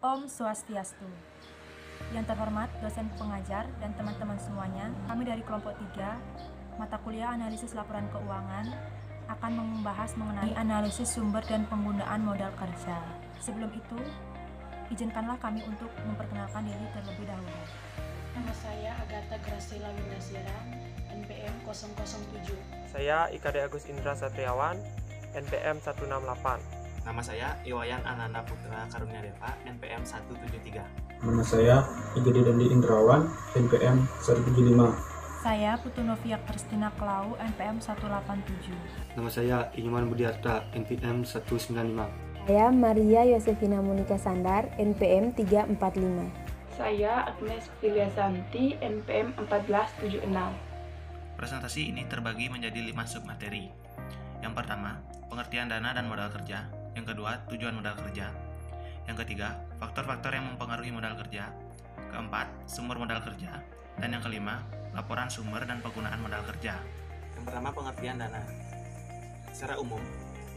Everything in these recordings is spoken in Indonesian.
Om Swastiastu. Yang terhormat dosen pengajar dan teman-teman semuanya, kami dari kelompok 3, mata kuliah analisis laporan keuangan, akan membahas mengenai analisis sumber dan penggunaan modal kerja. Sebelum itu, izinkanlah kami untuk memperkenalkan diri terlebih dahulu. Nama saya Agatha Gracila Windasira, NPM 007. Saya Ikade Agus Indra Satriawan, NPM 168. Nama saya Iwayan Ananda Putra Karunia Deva, NPM 173. Nama saya Igede Dandi Indrawan, NPM 175. Saya Putu Novia Kristina Klau, NPM 187. Nama saya Inyman Budiarta, NPM 195. Saya Maria Yosefina Monika Sandar, NPM 345. Saya Agnes Filiasanti, NPM 1476. Presentasi ini terbagi menjadi 5 submateri. Yang pertama, pengertian dana dan modal kerja. Yang kedua, tujuan modal kerja. Yang ketiga, faktor-faktor yang mempengaruhi modal kerja. Keempat, sumber modal kerja. Dan yang kelima, laporan sumber dan penggunaan modal kerja. Yang pertama, pengertian dana. Secara umum,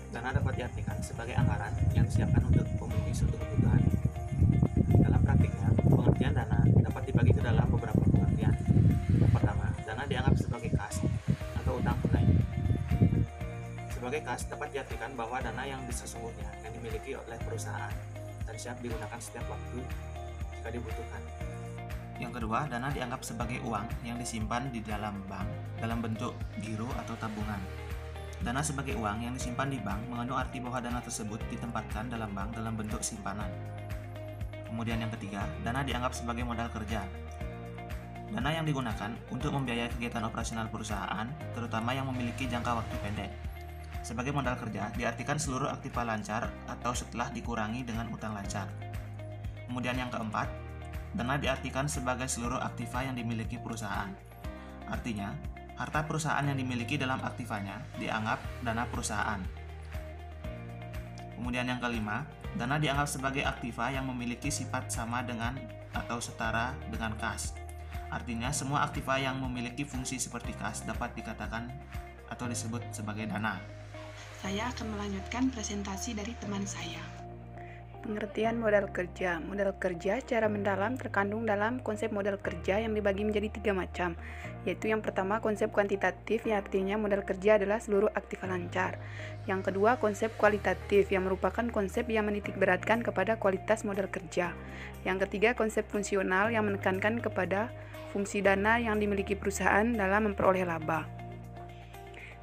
dana dapat diartikan sebagai anggaran yang disiapkan untuk memenuhi suatu kebutuhan. Dalam praktiknya, pengertian dana dapat dibagi ke dalam beberapa pengertian. Yang pertama, dana dianggap sebagai kas atau utang tunai. Sebagai kas dapat diartikan bahwa dana yang sesungguhnya yang dimiliki oleh perusahaan dan siap digunakan setiap waktu jika dibutuhkan. Yang kedua, dana dianggap sebagai uang yang disimpan di dalam bank dalam bentuk giro atau tabungan. Dana sebagai uang yang disimpan di bank mengandung arti bahwa dana tersebut ditempatkan dalam bank dalam bentuk simpanan. Kemudian yang ketiga, dana dianggap sebagai modal kerja. Dana yang digunakan untuk membiayai kegiatan operasional perusahaan, terutama yang memiliki jangka waktu pendek. Sebagai modal kerja diartikan seluruh aktiva lancar atau setelah dikurangi dengan utang lancar. Kemudian yang keempat, dana diartikan sebagai seluruh aktiva yang dimiliki perusahaan. Artinya, harta perusahaan yang dimiliki dalam aktivanya dianggap dana perusahaan. Kemudian yang kelima, dana dianggap sebagai aktiva yang memiliki sifat sama dengan atau setara dengan kas. Artinya, semua aktiva yang memiliki fungsi seperti kas dapat dikatakan atau disebut sebagai dana. Saya akan melanjutkan presentasi dari teman saya. Pengertian modal kerja. Modal kerja secara mendalam terkandung dalam konsep modal kerja yang dibagi menjadi 3 macam, yaitu yang pertama konsep kuantitatif yang artinya modal kerja adalah seluruh aktiva lancar. Yang kedua konsep kualitatif yang merupakan konsep yang menitikberatkan kepada kualitas modal kerja. Yang ketiga konsep fungsional yang menekankan kepada fungsi dana yang dimiliki perusahaan dalam memperoleh laba.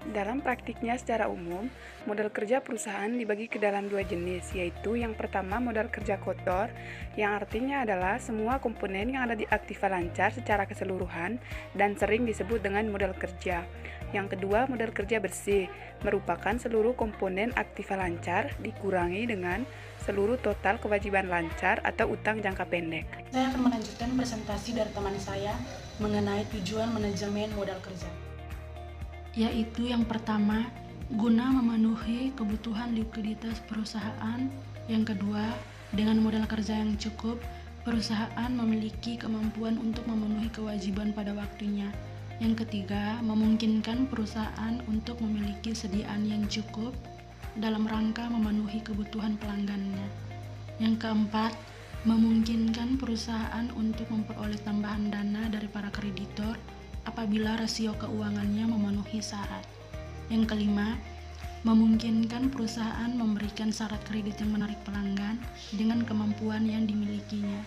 Dalam praktiknya secara umum, modal kerja perusahaan dibagi ke dalam 2 jenis, yaitu yang pertama modal kerja kotor, yang artinya adalah semua komponen yang ada di aktiva lancar secara keseluruhan dan sering disebut dengan modal kerja. Yang kedua modal kerja bersih, merupakan seluruh komponen aktiva lancar dikurangi dengan seluruh total kewajiban lancar atau utang jangka pendek. Saya akan melanjutkan presentasi dari teman saya mengenai tujuan manajemen modal kerja. Yaitu yang pertama, guna memenuhi kebutuhan likuiditas perusahaan. Yang kedua, dengan modal kerja yang cukup, perusahaan memiliki kemampuan untuk memenuhi kewajiban pada waktunya. Yang ketiga, memungkinkan perusahaan untuk memiliki sediaan yang cukup dalam rangka memenuhi kebutuhan pelanggannya. Yang keempat, memungkinkan perusahaan untuk memperoleh tambahan dana dari para kreditor apabila rasio keuangannya memenuhi syarat. Yang kelima, memungkinkan perusahaan memberikan syarat kredit yang menarik pelanggan dengan kemampuan yang dimilikinya.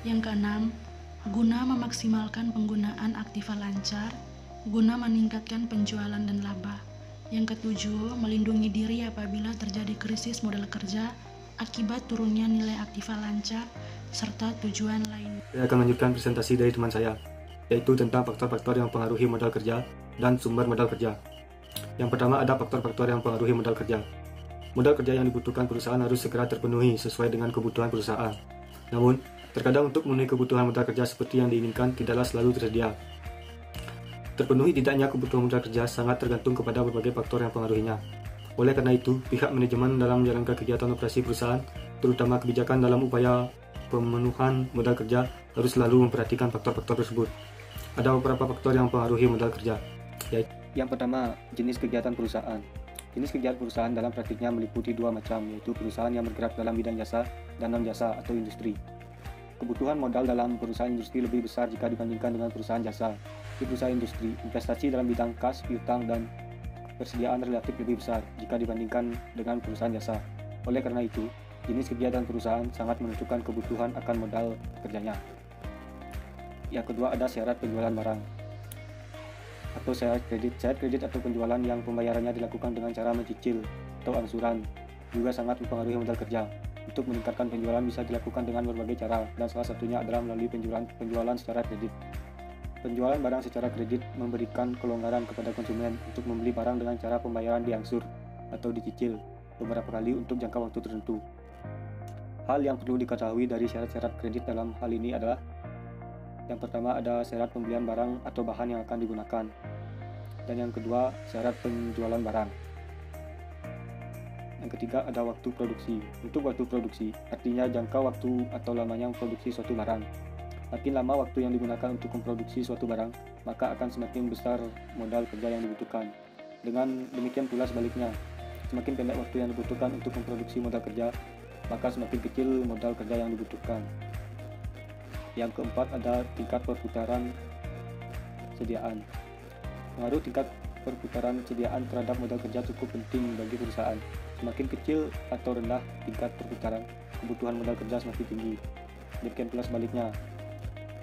Yang keenam, guna memaksimalkan penggunaan aktiva lancar, guna meningkatkan penjualan dan laba. Yang ketujuh, melindungi diri apabila terjadi krisis modal kerja akibat turunnya nilai aktiva lancar, serta tujuan lain. Saya akan melanjutkan presentasi dari teman saya, yaitu tentang faktor-faktor yang mempengaruhi modal kerja dan sumber modal kerja. Yang pertama ada faktor-faktor yang mempengaruhi modal kerja. Modal kerja yang dibutuhkan perusahaan harus segera terpenuhi sesuai dengan kebutuhan perusahaan. Namun, terkadang untuk memenuhi kebutuhan modal kerja seperti yang diinginkan tidaklah selalu tersedia. Terpenuhi tidaknya kebutuhan modal kerja sangat tergantung kepada berbagai faktor yang mempengaruhinya. Oleh karena itu, pihak manajemen dalam menjalankan kegiatan operasi perusahaan, terutama kebijakan dalam upaya pemenuhan modal kerja, harus selalu memperhatikan faktor-faktor tersebut. Ada beberapa faktor yang mempengaruhi modal kerja, yaitu yang pertama, jenis kegiatan perusahaan. Jenis kerja perusahaan dalam praktiknya meliputi dua macam, yaitu perusahaan yang bergerak dalam bidang jasa dan non-jasa atau industri. Kebutuhan modal dalam perusahaan industri lebih besar jika dibandingkan dengan perusahaan jasa. Di perusahaan industri, investasi dalam bidang kas, piutang, dan persediaan relatif lebih besar jika dibandingkan dengan perusahaan jasa. Oleh karena itu, jenis kerja dan perusahaan sangat menentukan kebutuhan akan modal kerjanya. Yang kedua ada syarat penjualan barang atau syarat kredit. Syarat kredit atau penjualan yang pembayarannya dilakukan dengan cara mencicil atau angsuran juga sangat mempengaruhi modal kerja. Untuk meningkatkan penjualan bisa dilakukan dengan berbagai cara, dan salah satunya adalah melalui penjualan secara kredit. Penjualan barang secara kredit memberikan kelonggaran kepada konsumen untuk membeli barang dengan cara pembayaran diangsur atau dicicil beberapa kali untuk jangka waktu tertentu. Hal yang perlu diketahui dari syarat-syarat kredit dalam hal ini adalah: yang pertama ada syarat pembelian barang atau bahan yang akan digunakan, dan yang kedua syarat penjualan barang. Yang ketiga ada waktu produksi. Untuk waktu produksi, artinya jangka waktu atau lamanya memproduksi suatu barang. Makin lama waktu yang digunakan untuk memproduksi suatu barang, maka akan semakin besar modal kerja yang dibutuhkan. Dengan demikian pula sebaliknya, semakin pendek waktu yang dibutuhkan untuk memproduksi modal kerja, maka semakin kecil modal kerja yang dibutuhkan. Yang keempat ada tingkat perputaran sediaan. Pengaruh tingkat perputaran sediaan terhadap modal kerja cukup penting bagi perusahaan. Semakin kecil atau rendah tingkat perputaran, kebutuhan modal kerja semakin tinggi. Demikian pula sebaliknya.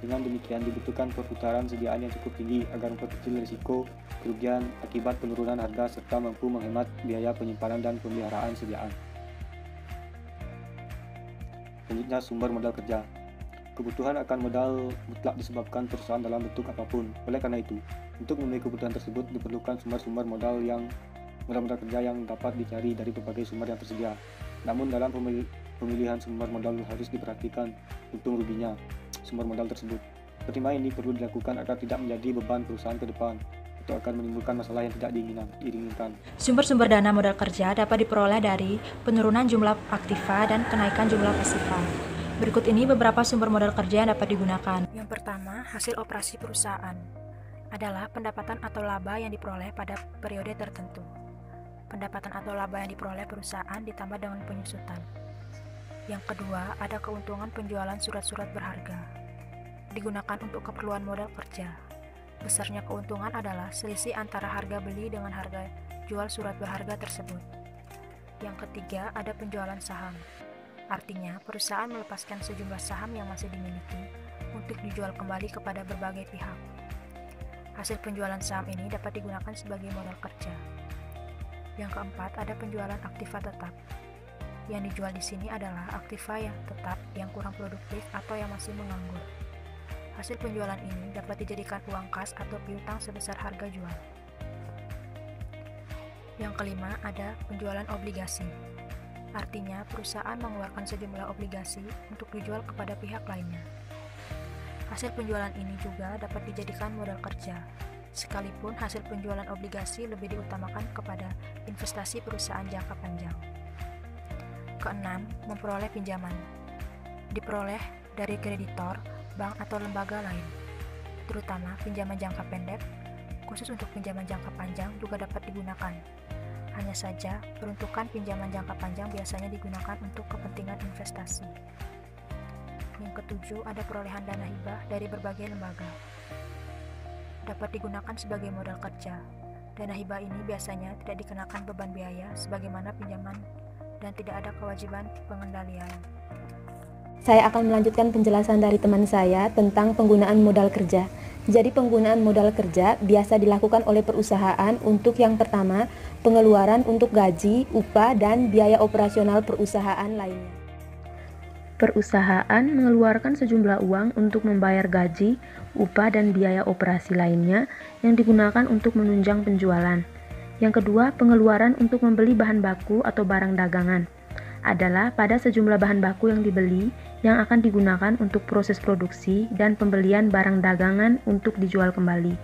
Dengan demikian dibutuhkan perputaran sediaan yang cukup tinggi agar memperkecil risiko kerugian akibat penurunan harga serta mampu menghemat biaya penyimpanan dan pemeliharaan sediaan. Selanjutnya sumber modal kerja. Kebutuhan akan modal mutlak disebabkan perusahaan dalam bentuk apapun. Oleh karena itu, untuk memenuhi kebutuhan tersebut diperlukan sumber-sumber modal kerja yang dapat dicari dari berbagai sumber yang tersedia. Namun dalam pemilihan sumber modal harus diperhatikan untung ruginya sumber modal tersebut. Pertimbangan ini perlu dilakukan agar tidak menjadi beban perusahaan ke depan atau akan menimbulkan masalah yang tidak diinginkan. Sumber-sumber dana modal kerja dapat diperoleh dari penurunan jumlah aktiva dan kenaikan jumlah pasiva. Berikut ini beberapa sumber modal kerja yang dapat digunakan. Yang pertama, hasil operasi perusahaan adalah pendapatan atau laba yang diperoleh pada periode tertentu. Pendapatan atau laba yang diperoleh perusahaan ditambah dengan penyusutan. Yang kedua, ada keuntungan penjualan surat-surat berharga. Digunakan untuk keperluan modal kerja. Besarnya keuntungan adalah selisih antara harga beli dengan harga jual surat berharga tersebut. Yang ketiga, ada penjualan saham. Artinya, perusahaan melepaskan sejumlah saham yang masih dimiliki untuk dijual kembali kepada berbagai pihak. Hasil penjualan saham ini dapat digunakan sebagai modal kerja. Yang keempat, ada penjualan aktiva tetap. Yang dijual di sini adalah aktiva yang tetap, yang kurang produktif atau yang masih menganggur. Hasil penjualan ini dapat dijadikan uang kas atau piutang sebesar harga jual. Yang kelima, ada penjualan obligasi. Artinya, perusahaan mengeluarkan sejumlah obligasi untuk dijual kepada pihak lainnya. Hasil penjualan ini juga dapat dijadikan modal kerja, sekalipun hasil penjualan obligasi lebih diutamakan kepada investasi perusahaan jangka panjang. Keenam, memperoleh pinjaman. Diperoleh dari kreditor, bank atau lembaga lain, terutama pinjaman jangka pendek. Khusus untuk pinjaman jangka panjang juga dapat digunakan. Hanya saja, peruntukan pinjaman jangka panjang biasanya digunakan untuk kepentingan investasi. Yang ketujuh, ada perolehan dana hibah dari berbagai lembaga. Dapat digunakan sebagai modal kerja. Dana hibah ini biasanya tidak dikenakan beban biaya sebagaimana pinjaman dan tidak ada kewajiban pengendalian. Saya akan melanjutkan penjelasan dari teman saya tentang penggunaan modal kerja. Jadi penggunaan modal kerja biasa dilakukan oleh perusahaan untuk yang pertama, pengeluaran untuk gaji, upah, dan biaya operasional perusahaan lainnya. Perusahaan mengeluarkan sejumlah uang untuk membayar gaji, upah, dan biaya operasi lainnya yang digunakan untuk menunjang penjualan. Yang kedua, pengeluaran untuk membeli bahan baku atau barang dagangan adalah pada sejumlah bahan baku yang dibeli yang akan digunakan untuk proses produksi dan pembelian barang dagangan untuk dijual kembali.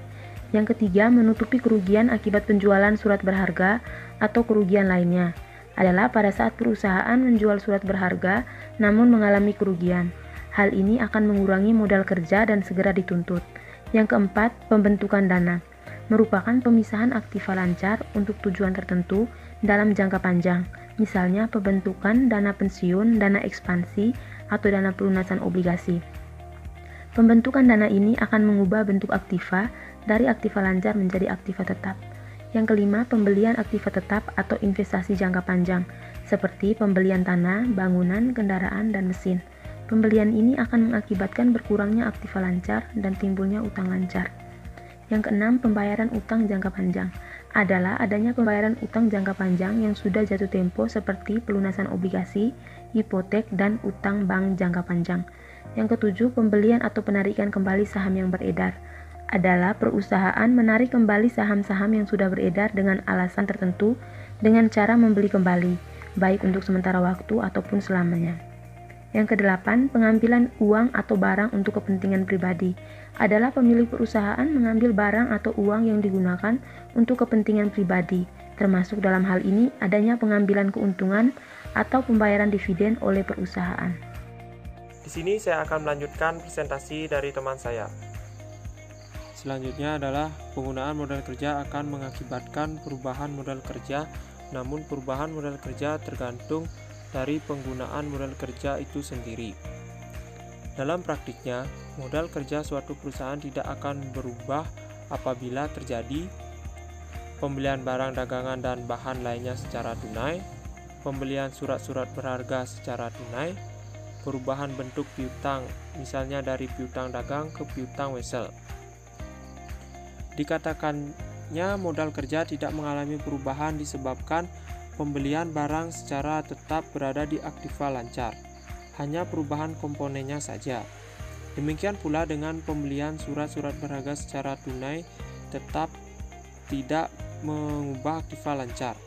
Yang ketiga, menutupi kerugian akibat penjualan surat berharga atau kerugian lainnya adalah pada saat perusahaan menjual surat berharga namun mengalami kerugian. Hal ini akan mengurangi modal kerja dan segera dituntut. Yang keempat, pembentukan dana merupakan pemisahan aktiva lancar untuk tujuan tertentu dalam jangka panjang, misalnya pembentukan dana pensiun, dana ekspansi, atau dana pelunasan obligasi. Pembentukan dana ini akan mengubah bentuk aktiva dari aktiva lancar menjadi aktiva tetap. Yang kelima, pembelian aktiva tetap atau investasi jangka panjang, seperti pembelian tanah, bangunan, kendaraan, dan mesin. Pembelian ini akan mengakibatkan berkurangnya aktiva lancar dan timbulnya utang lancar. Yang keenam, pembayaran utang jangka panjang adalah adanya pembayaran utang jangka panjang yang sudah jatuh tempo seperti pelunasan obligasi, hipotek, dan utang bank jangka panjang. Yang ketujuh, pembelian atau penarikan kembali saham yang beredar adalah perusahaan menarik kembali saham-saham yang sudah beredar dengan alasan tertentu dengan cara membeli kembali, baik untuk sementara waktu ataupun selamanya. Yang kedelapan, pengambilan uang atau barang untuk kepentingan pribadi adalah pemilik perusahaan mengambil barang atau uang yang digunakan untuk kepentingan pribadi, termasuk dalam hal ini adanya pengambilan keuntungan atau pembayaran dividen oleh perusahaan. Di sini saya akan melanjutkan presentasi dari teman saya. Selanjutnya adalah penggunaan modal kerja akan mengakibatkan perubahan modal kerja, namun perubahan modal kerja tergantung dari penggunaan modal kerja itu sendiri. Dalam praktiknya, modal kerja suatu perusahaan tidak akan berubah apabila terjadi pembelian barang dagangan dan bahan lainnya secara tunai, pembelian surat-surat berharga secara tunai, perubahan bentuk piutang, misalnya dari piutang dagang ke piutang wesel. Dikatakannya modal kerja tidak mengalami perubahan disebabkan pembelian barang secara tetap berada di aktiva lancar, hanya perubahan komponennya saja. Demikian pula dengan pembelian surat-surat berharga secara tunai tetap tidak mengubah aktiva lancar.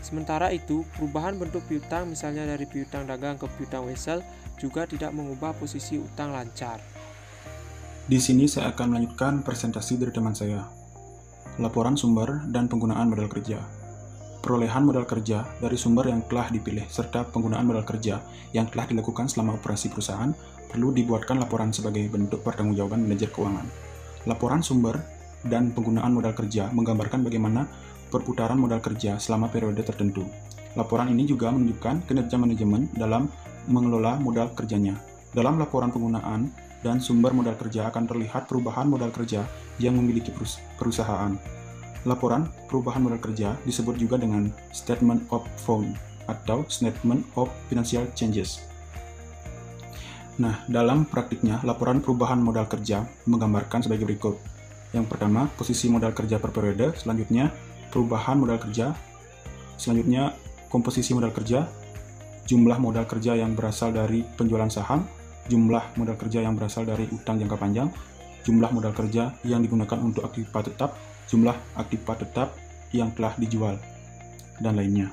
Sementara itu, perubahan bentuk piutang misalnya dari piutang dagang ke piutang wesel juga tidak mengubah posisi utang lancar. Di sini saya akan melanjutkan presentasi dari teman saya. Laporan sumber dan penggunaan modal kerja. Perolehan modal kerja dari sumber yang telah dipilih serta penggunaan modal kerja yang telah dilakukan selama operasi perusahaan perlu dibuatkan laporan sebagai bentuk pertanggungjawaban manajer keuangan. Laporan sumber dan penggunaan modal kerja menggambarkan bagaimana perputaran modal kerja selama periode tertentu. Laporan ini juga menunjukkan kinerja manajemen dalam mengelola modal kerjanya. Dalam laporan penggunaan dan sumber modal kerja akan terlihat perubahan modal kerja yang memiliki perusahaan. Laporan perubahan modal kerja disebut juga dengan Statement of Fund atau Statement of Financial Changes. Nah, dalam praktiknya, laporan perubahan modal kerja menggambarkan sebagai berikut. Yang pertama, posisi modal kerja per periode, selanjutnya perubahan modal kerja, selanjutnya komposisi modal kerja, jumlah modal kerja yang berasal dari penjualan saham, jumlah modal kerja yang berasal dari utang jangka panjang, jumlah modal kerja yang digunakan untuk aktiva tetap, jumlah aktiva tetap yang telah dijual, dan lainnya.